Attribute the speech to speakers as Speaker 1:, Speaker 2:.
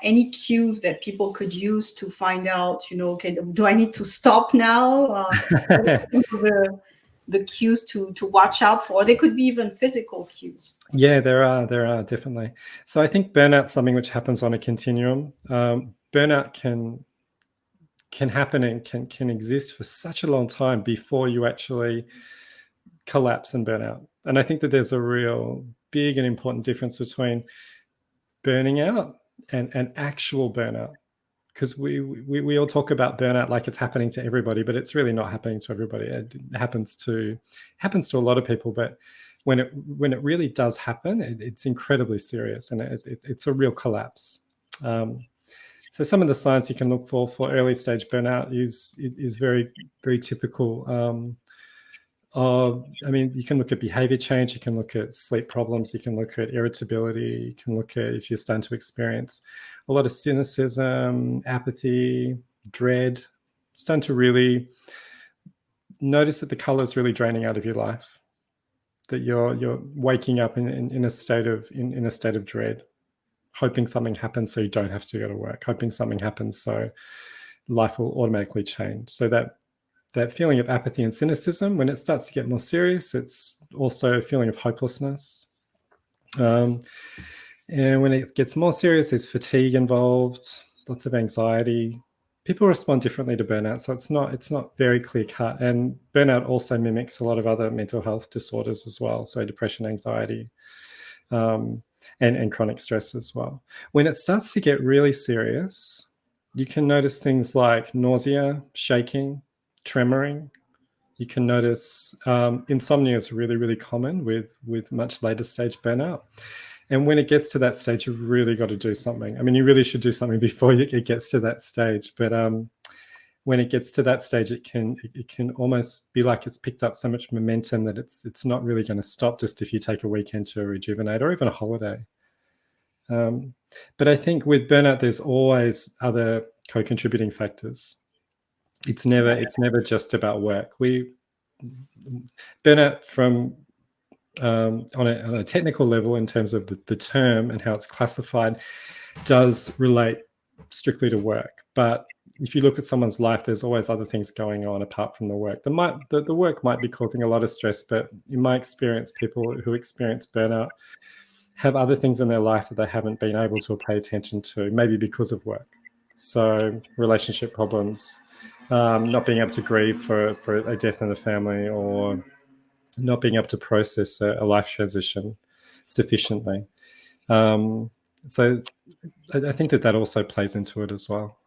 Speaker 1: any cues that people could use to find out, okay, do I need to stop now? What are some of the cues to watch out for? They could be even physical cues.
Speaker 2: Yeah, there are definitely. So I think burnout's something which happens on a continuum. Burnout can happen and can exist for such a long time before you actually collapse and burn out. And I think that there's a real big and important difference between burning out and actual burnout. Because we all talk about burnout like it's happening to everybody, but it's really not happening to everybody. It happens to a lot of people, but when it really does happen, it's incredibly serious, and it's a real collapse. So some of the signs you can look for early stage burnout is very, very typical. I mean, you can look at behavior change, you can look at sleep problems, you can look at irritability, you can look at if you're starting to experience a lot of cynicism, apathy, dread, starting to really notice that the color is really draining out of your life, that you're waking up in a state of dread, hoping something happens so you don't have to go to work, hoping something happens so life will automatically change. So that feeling of apathy and cynicism, when it starts to get more serious, it's also a feeling of hopelessness. And when it gets more serious, there's fatigue involved, lots of anxiety. People respond differently to burnout, so it's not very clear cut. And burnout also mimics a lot of other mental health disorders as well, so depression, anxiety, and chronic stress as well. When it starts to get really serious, you can notice things like nausea, shaking, tremoring. You can notice insomnia is really, really common with much later stage burnout. And when it gets to that stage, you've really got to do something. I mean, you really should do something before it gets to that stage. But when it gets to that stage, it can almost be like it's picked up so much momentum that it's not really going to stop just if you take a weekend to rejuvenate or even a holiday. But I think with burnout, there's always other co-contributing factors. It's never just about work. Burnout from on a technical level, in terms of the term and how it's classified, does relate strictly to work. But if you look at someone's life, there's always other things going on apart from the work. The work might be causing a lot of stress, but in my experience, people who experience burnout have other things in their life that they haven't been able to pay attention to, maybe because of work. So relationship problems, not being able to grieve for a death in the family, or not being able to process a life transition sufficiently. So I think that also plays into it as well.